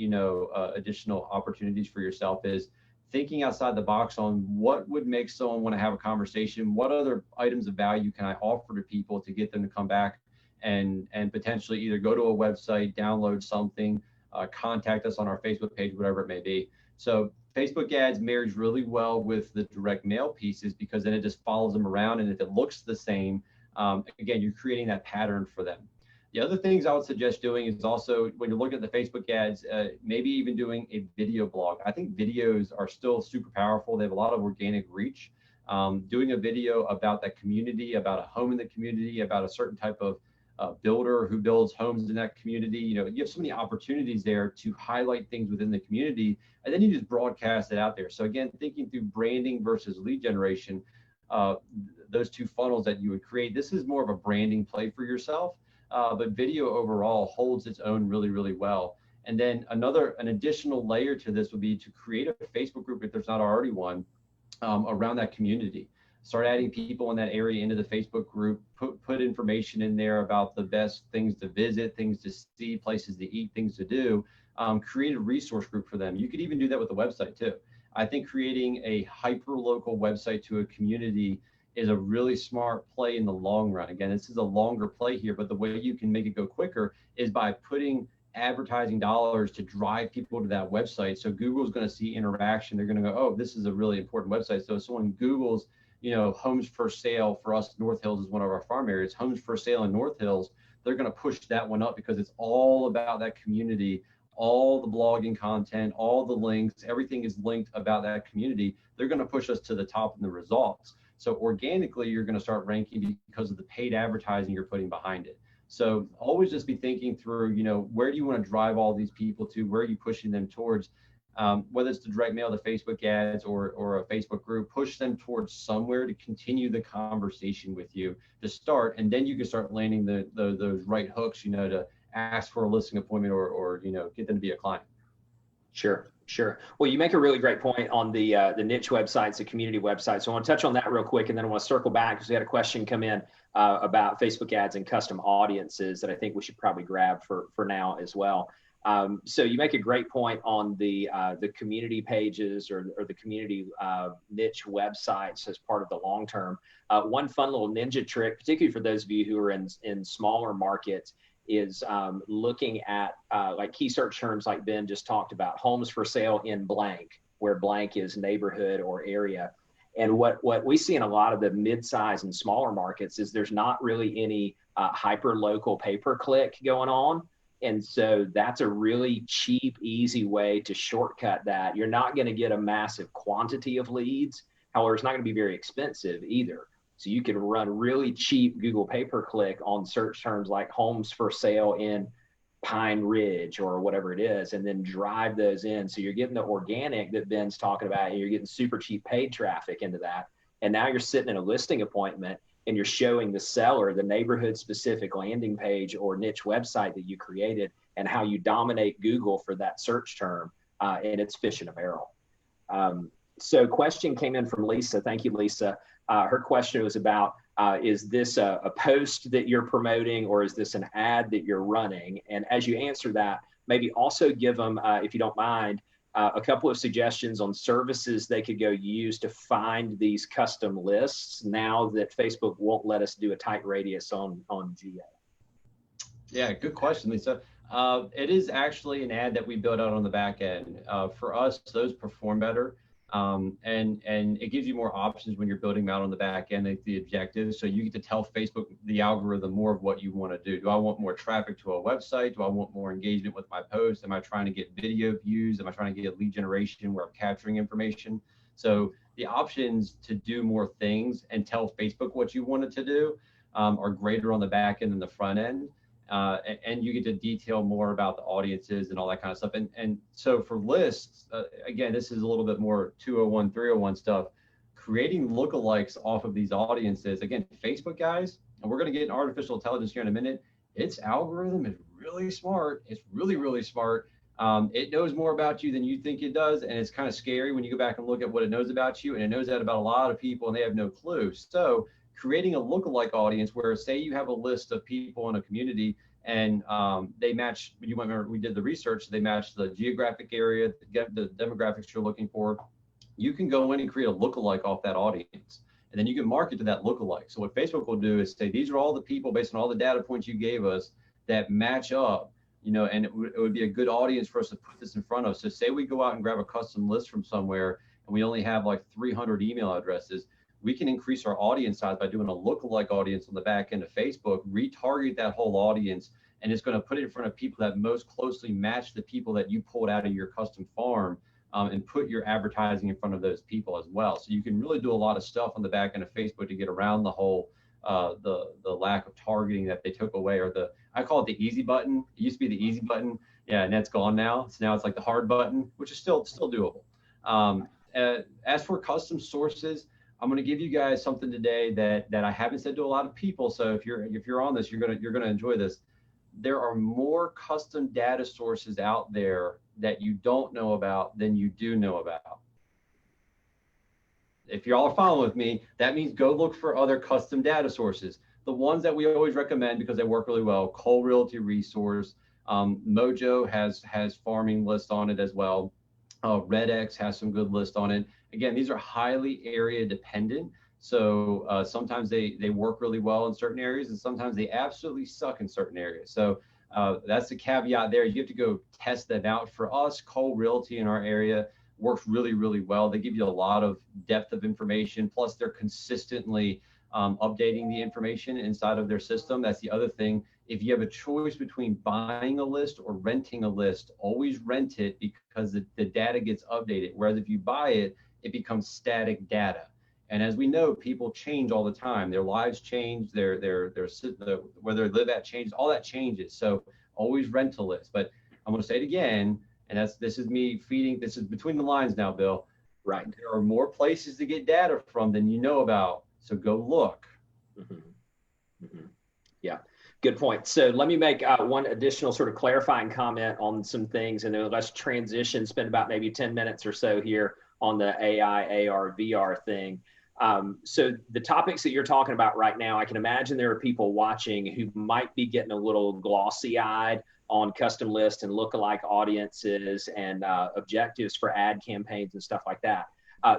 additional opportunities for yourself is thinking outside the box on what would make someone want to have a conversation. What other items of value can I offer to people to get them to come back and potentially either go to a website, download something, contact us on our Facebook page, whatever it may be. So Facebook ads marries really well with the direct mail pieces because then it just follows them around. And if it looks the same, again, you're creating that pattern for them. The other things I would suggest doing is also when you're looking at the Facebook ads, maybe even doing a video blog. I think videos are still super powerful. They have a lot of organic reach. Doing a video about that community, about a home in the community, about a certain type of builder who builds homes in that community. You have so many opportunities there to highlight things within the community, and then you just broadcast it out there. So again, thinking through branding versus lead generation, those two funnels that you would create, this is more of a branding play for yourself. But video overall holds its own really, really well. And then an additional layer to this would be to create a Facebook group, if there's not already one, around that community. Start adding people in that area into the Facebook group, put information in there about the best things to visit, things to see, places to eat, things to do. Create a resource group for them. You could even do that with the website too. I think creating a hyper-local website to a community is a really smart play in the long run. Again, this is a longer play here, but the way you can make it go quicker is by putting advertising dollars to drive people to that website. So Google's going to see interaction. They're going to go, oh, this is a really important website. So if someone Googles, homes for sale for us, North Hills is one of our farm areas, homes for sale in North Hills, they're going to push that one up because it's all about that community, all the blogging content, all the links, everything is linked about that community. They're going to push us to the top in the results. So organically, you're going to start ranking because of the paid advertising you're putting behind it. So always just be thinking through, where do you want to drive all these people to? Where are you pushing them towards? Whether it's the direct mail, the Facebook ads, or a Facebook group, push them towards somewhere to continue the conversation with you to start. And then you can start landing those right hooks, to ask for a listing appointment or get them to be a client. Sure. Well, you make a really great point on the niche websites, the community websites. So I want to touch on that real quick, and then I want to circle back because we had a question come in about Facebook ads and custom audiences that I think we should probably grab for now as well. So you make a great point on the community pages or the community niche websites as part of the long term. One fun little ninja trick, particularly for those of you who are in smaller markets, is looking at like key search terms like Ben just talked about, homes for sale in blank, where blank is neighborhood or area. And what we see in a lot of the mid-size and smaller markets is there's not really any hyper-local pay-per-click going on. And so that's a really cheap, easy way to shortcut that. You're not going to get a massive quantity of leads. However, it's not going to be very expensive either. So you can run really cheap Google pay-per-click on search terms like homes for sale in Pine Ridge or whatever it is, and then drive those in. So you're getting the organic that Ben's talking about, and you're getting super cheap paid traffic into that. And now you're sitting in a listing appointment and you're showing the seller the neighborhood specific landing page or niche website that you created and how you dominate Google for that search term. And it's fish in a barrel. So question came in from Lisa. Thank you, Lisa. Her question was about, is this a post that you're promoting or is this an ad that you're running? And as you answer that, maybe also give them, if you don't mind, a couple of suggestions on services they could go use to find these custom lists now that Facebook won't let us do a tight radius on GA. Yeah, good question, Lisa. It is actually an ad that we built out on the back end. For us, those perform better. And it gives you more options when you're building them out on the back end, the objectives. So you get to tell Facebook, the algorithm, more of what you want to do. Do I want more traffic to a website? Do I want more engagement with my post? Am I trying to get video views? Am I trying to get lead generation where I'm capturing information? So the options to do more things and tell Facebook what you wanted to do are greater on the back end than the front end. And you get to detail more about the audiences and all that kind of stuff. And so for lists, again, this is a little bit more 201, 301 stuff, creating lookalikes off of these audiences. Again, Facebook guys, and we're going to get in artificial intelligence here in a minute. Its algorithm is really smart. It's really, really smart. It knows more about you than you think it does. And it's kind of scary when you go back and look at what it knows about you. And it knows that about a lot of people and they have no clue. So creating a lookalike audience where, say you have a list of people in a community and they match, you might remember we did the research, they match the geographic area, the demographics you're looking for. You can go in and create a lookalike off that audience. And then you can market to that lookalike. So what Facebook will do is say, these are all the people based on all the data points you gave us that match up and it would be a good audience for us to put this in front of. So say we go out and grab a custom list from somewhere and we only have like 300 email addresses, we can increase our audience size by doing a lookalike audience on the back end of Facebook, retarget that whole audience, and it's going to put it in front of people that most closely match the people that you pulled out of your custom farm, and put your advertising in front of those people as well. So you can really do a lot of stuff on the back end of Facebook to get around the whole the lack of targeting that they took away, or I call it the easy button. It used to be the easy button, yeah, and that's gone now. So now it's like the hard button, which is still doable. As for custom sources, I'm going to give you guys something today that I haven't said to a lot of people. So if you're on this, you're gonna enjoy this. There are more custom data sources out there that you don't know about than you do know about. If y'all are following with me, that means go look for other custom data sources. The ones that we always recommend because they work really well: Cole Realty Resource, Mojo has farming lists on it as well. RedX has some good lists on it. Again, these are highly area dependent. So sometimes they work really well in certain areas, and sometimes they absolutely suck in certain areas. So that's the caveat there. You have to go test that out. For us, Cole Realty in our area works really, really well. They give you a lot of depth of information. Plus, they're consistently updating the information inside of their system. That's the other thing. If you have a choice between buying a list or renting a list, always rent it because the data gets updated. Whereas if you buy it, it becomes static data. And as we know, people change all the time. Their lives change, their where they live at changes, all that changes. So always rent a list. But I'm going to say it again, and this is me feeding, this is between the lines now, Bill. Right. There are more places to get data from than you know about. So go look. Mm-hmm. Mm-hmm. Yeah, good point. So let me make one additional sort of clarifying comment on some things, and then let's transition, spend about maybe 10 minutes or so here on the AI, AR, VR thing. So the topics that you're talking about right now, I can imagine there are people watching who might be getting a little glossy-eyed on custom lists and lookalike audiences and objectives for ad campaigns and stuff like that.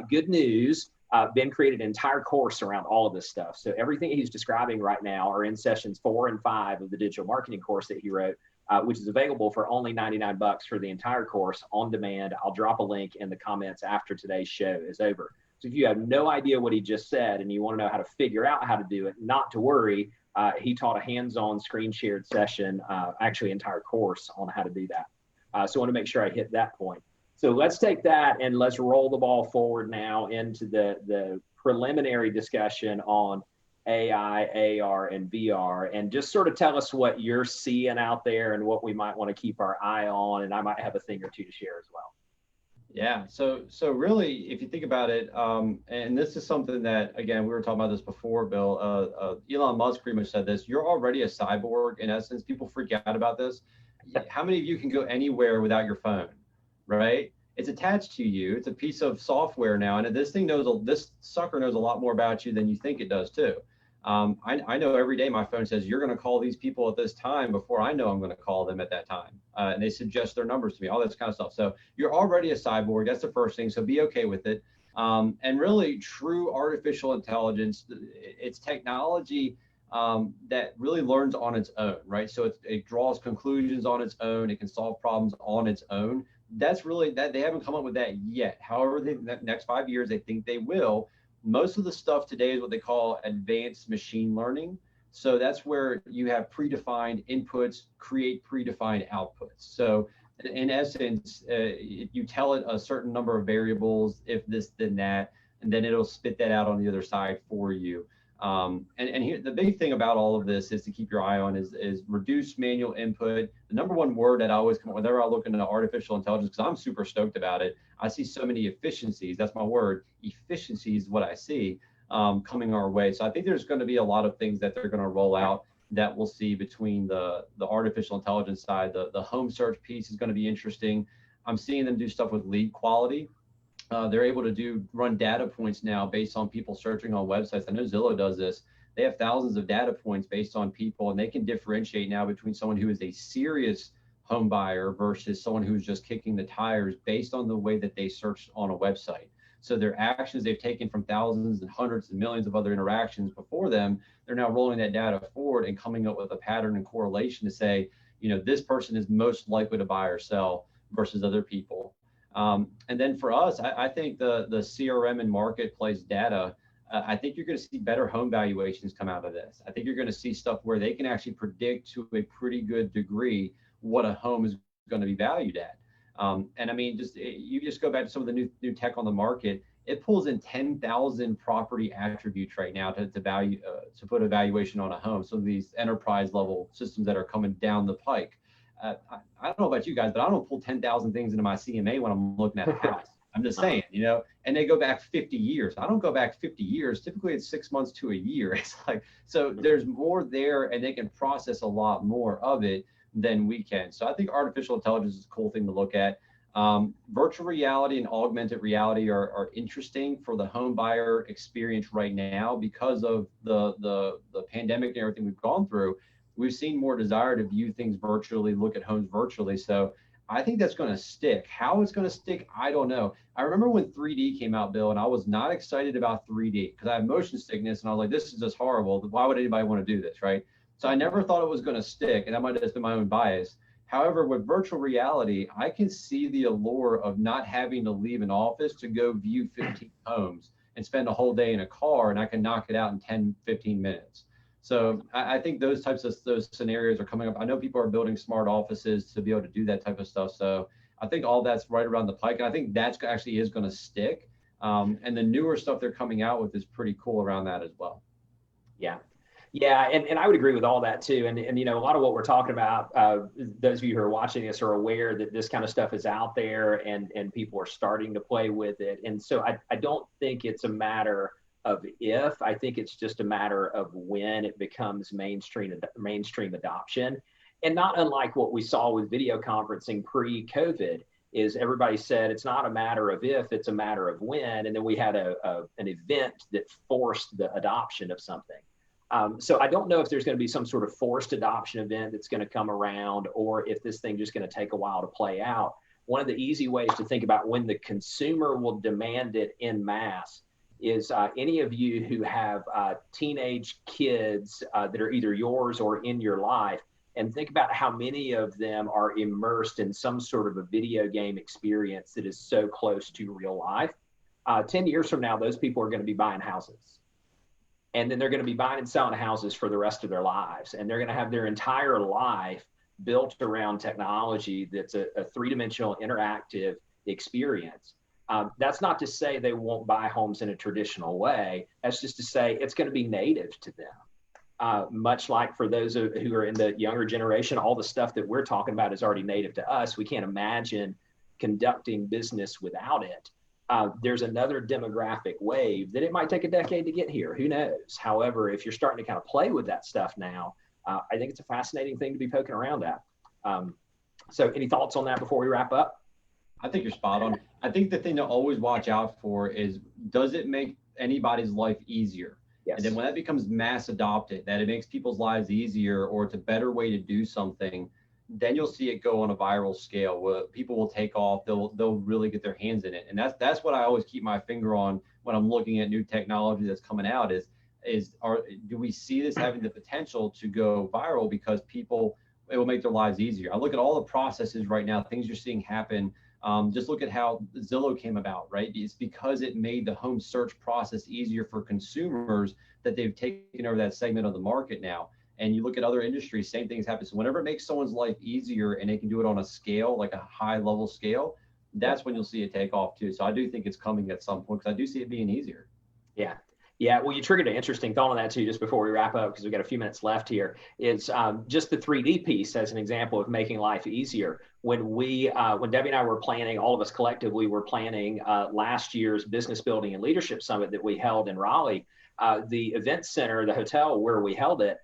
Good news, Ben created an entire course around all of this stuff. So everything he's describing right now are in sessions 4 and 5 of the digital marketing course that he wrote, which is available for only $99 for the entire course on demand. I'll drop a link in the comments after today's show is over. So if you have no idea what he just said and you want to know how to figure out how to do it, not to worry. He taught a hands-on screen shared session, actually entire course on how to do that. So I want to make sure I hit that point. So let's take that and let's roll the ball forward now into the preliminary discussion on AI, AR, and VR, and just sort of tell us what you're seeing out there and what we might want to keep our eye on. And I might have a thing or two to share as well. Yeah, so really, if you think about it, and this is something that, again, we were talking about this before, Bill, Elon Musk pretty much said this: you're already a cyborg in essence. People forget about this. How many of you can go anywhere without your phone, right? It's attached to you. It's a piece of software now, and this sucker knows a lot more about you than you think it does too. I know every day my phone says, you're going to call these people at this time before I know I'm going to call them at that time. And they suggest their numbers to me, all this kind of stuff. So you're already a cyborg. That's the first thing. So be okay with it. And really true artificial intelligence, it's technology that really learns on its own, right? So it draws conclusions on its own. It can solve problems on its own. That's really that. They haven't come up with that yet. However, the next 5 years, they think they will. Most of the stuff today is what they call advanced machine learning. So that's where you have predefined inputs, create predefined outputs. So in essence, you tell it a certain number of variables, if this, then that, and then it'll spit that out on the other side for you. And here, the big thing about all of this is to keep your eye on is reduce manual input. The number one word that I always come up whenever I look into artificial intelligence, because I'm super stoked about it, I see so many efficiencies. That's my word. Efficiencies is what I see coming our way. So I think there's going to be a lot of things that they're going to roll out that we'll see between the artificial intelligence side. The home search piece is going to be interesting. I'm seeing them do stuff with lead quality. They're able to run data points now based on people searching on websites. I know Zillow does this. They have thousands of data points based on people, and they can differentiate now between someone who is a serious home buyer versus someone who's just kicking the tires based on the way that they searched on a website. So their actions they've taken from thousands and hundreds and millions of other interactions before them, they're now rolling that data forward and coming up with a pattern and correlation to say, this person is most likely to buy or sell versus other people. And then for us, I think the CRM and marketplace data, I think you're going to see better home valuations come out of this. I think you're going to see stuff where they can actually predict to a pretty good degree what a home is going to be valued at. And I mean, you just go back to some of the new tech on the market. It pulls in 10,000 property attributes right now to value to put a valuation on a home. Some of these enterprise level systems that are coming down the pike. I don't know about you guys, but I don't pull 10,000 things into my CMA when I'm looking at a house. I'm just saying, and they go back 50 years. I don't go back 50 years. Typically it's 6 months to a year. It's like, so there's more there, and they can process a lot more of it than we can. So I think artificial intelligence is a cool thing to look at. Virtual reality and augmented reality are interesting for the home buyer experience right now because of the pandemic and everything we've gone through. We've seen more desire to view things virtually, look at homes virtually. So I think that's going to stick. How it's going to stick, I don't know. I remember when 3D came out, Bill, and I was not excited about 3D because I have motion sickness, and I was like, this is just horrible. Why would anybody want to do this, right? So I never thought it was going to stick, and that might have just been my own bias. However, with virtual reality, I can see the allure of not having to leave an office to go view 15 homes and spend a whole day in a car, and I can knock it out in 10, 15 minutes. So I think those scenarios are coming up. I know people are building smart offices to be able to do that type of stuff. So I think all that's right around the pike. And I think that's actually is going to stick. And the newer stuff they're coming out with is pretty cool around that as well. Yeah. Yeah, and I would agree with all that too. And a lot of what we're talking about, those of you who are watching this are aware that this kind of stuff is out there and people are starting to play with it. And so I don't think it's a matter of if, I think it's just a matter of when it becomes mainstream adoption. And not unlike what we saw with video conferencing pre-COVID, is everybody said it's not a matter of if, it's a matter of when. And then we had an event that forced the adoption of something. So I don't know if there's going to be some sort of forced adoption event that's going to come around, or if this thing just going to take a while to play out. One of the easy ways to think about when the consumer will demand it en masse is any of you who have teenage kids that are either yours or in your life, and think about how many of them are immersed in some sort of a video game experience that is so close to real life. 10 years from now, those people are going to be buying houses. And then they're going to be buying and selling houses for the rest of their lives. And they're going to have their entire life built around technology that's a three-dimensional interactive experience. That's not to say they won't buy homes in a traditional way. That's just to say it's going to be native to them. Much like for those who are in the younger generation, all the stuff that we're talking about is already native to us. We can't imagine conducting business without it. There's another demographic wave that it might take a decade to get here. Who knows? However, if you're starting to kind of play with that stuff now, I think it's a fascinating thing to be poking around at. So any thoughts on that before we wrap up? I think you're spot on. I think the thing to always watch out for is, does it make anybody's life easier? Yes. And then when that becomes mass adopted, that it makes people's lives easier, or it's a better way to do something, then you'll see it go on a viral scale where people will take off. They'll really get their hands in it. And that's what I always keep my finger on when I'm looking at new technology that's coming out do we see this having the potential to go viral because it will make their lives easier. I look at all the processes right now, things you're seeing happen. Just look at how Zillow came about, right? It's because it made the home search process easier for consumers that they've taken over that segment of the market now. And you look at other industries, same things happen. So whenever it makes someone's life easier and they can do it on a scale, like a high level scale, that's when you'll see it take off too. So I do think it's coming at some point because I do see it being easier. Yeah. Yeah, well, you triggered an interesting thought on that too, just before we wrap up, because we've got a few minutes left here. It's just the 3D piece as an example of making life easier. When Debbie and I were planning, all of us collectively were planning last year's Business Building and Leadership Summit that we held in Raleigh, the event center, the hotel where we held it,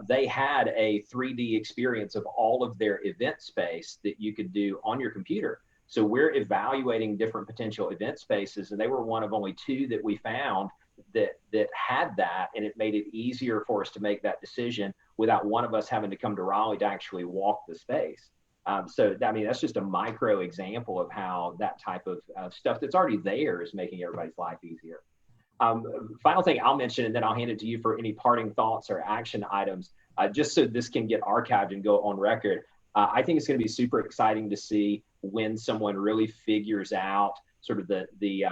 they had a 3D experience of all of their event space that you could do on your computer. So we're evaluating different potential event spaces, and they were one of only two that we found that had that, and it made it easier for us to make that decision without one of us having to come to Raleigh to actually walk the space. So, I mean, that's just a micro example of how that type of stuff that's already there is making everybody's life easier. Final thing I'll mention, and then I'll hand it to you for any parting thoughts or action items, just so this can get archived and go on record. I think it's going to be super exciting to see when someone really figures out sort of the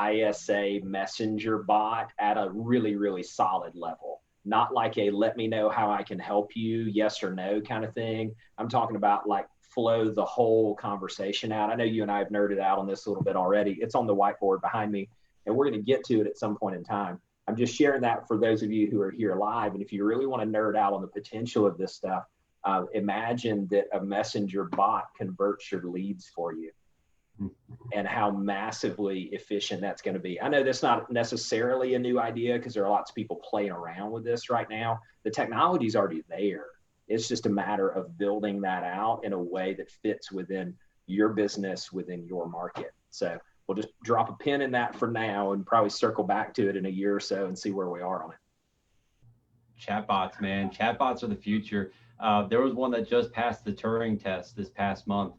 ISA messenger bot at a really, really solid level. Not like a let me know how I can help you, yes or no kind of thing. I'm talking about like flow the whole conversation out. I know you and I have nerded out on this a little bit already. It's on the whiteboard behind me, and we're going to get to it at some point in time. I'm just sharing that for those of you who are here live. And if you really want to nerd out on the potential of this stuff, imagine that a messenger bot converts your leads for you and how massively efficient that's going to be. I know that's not necessarily a new idea because there are lots of people playing around with this right now. The technology is already there. It's just a matter of building that out in a way that fits within your business, within your market. So we'll just drop a pin in that for now and probably circle back to it in a year or so and see where we are on it. Chatbots, man. Chatbots are the future. There was one that just passed the Turing test this past month.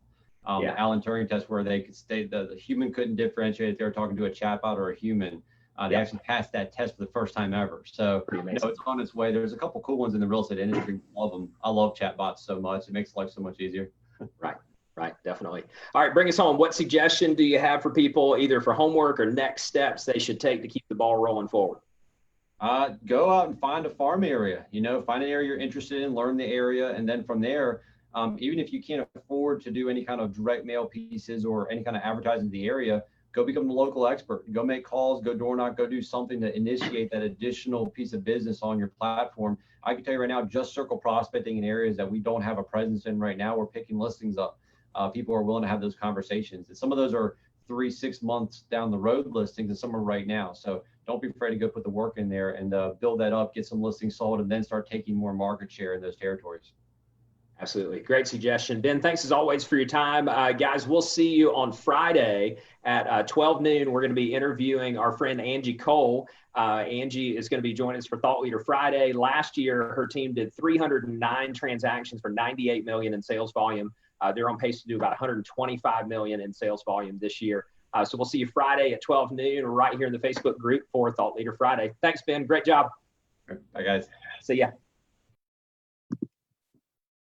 The Alan Turing test, where they could state the human couldn't differentiate if they were talking to a chatbot or a human. They actually passed that test for the first time ever. So it's on its way. There's a couple cool ones in the real estate industry. Love them. I love chatbots so much. It makes life so much easier. Right. Definitely. All right, bring us home. What suggestion do you have for people, either for homework or next steps they should take to keep the ball rolling forward? Go out and find a farm area. Find an area you're interested in, learn the area, and then from there, even if you can't afford to do any kind of direct mail pieces or any kind of advertising in the area, go become the local expert. Go make calls, go door knock, go do something to initiate that additional piece of business on your platform. I can tell you right now, just circle prospecting in areas that we don't have a presence in right now. We're picking listings up. People are willing to have those conversations. And some of those are 3-6 months down the road listings, and some are right now. So don't be afraid to go put the work in there and build that up, get some listings sold, and then start taking more market share in those territories. Absolutely. Great suggestion. Ben, thanks as always for your time. Guys, we'll see you on Friday at 12 noon. We're going to be interviewing our friend Angie Cole. Angie is going to be joining us for Thought Leader Friday. Last year, her team did 309 transactions for $98 million in sales volume. They're on pace to do about $125 million in sales volume this year. So we'll see you Friday at 12 noon right here in the Facebook group for Thought Leader Friday. Thanks, Ben. Great job. Bye, guys. See ya.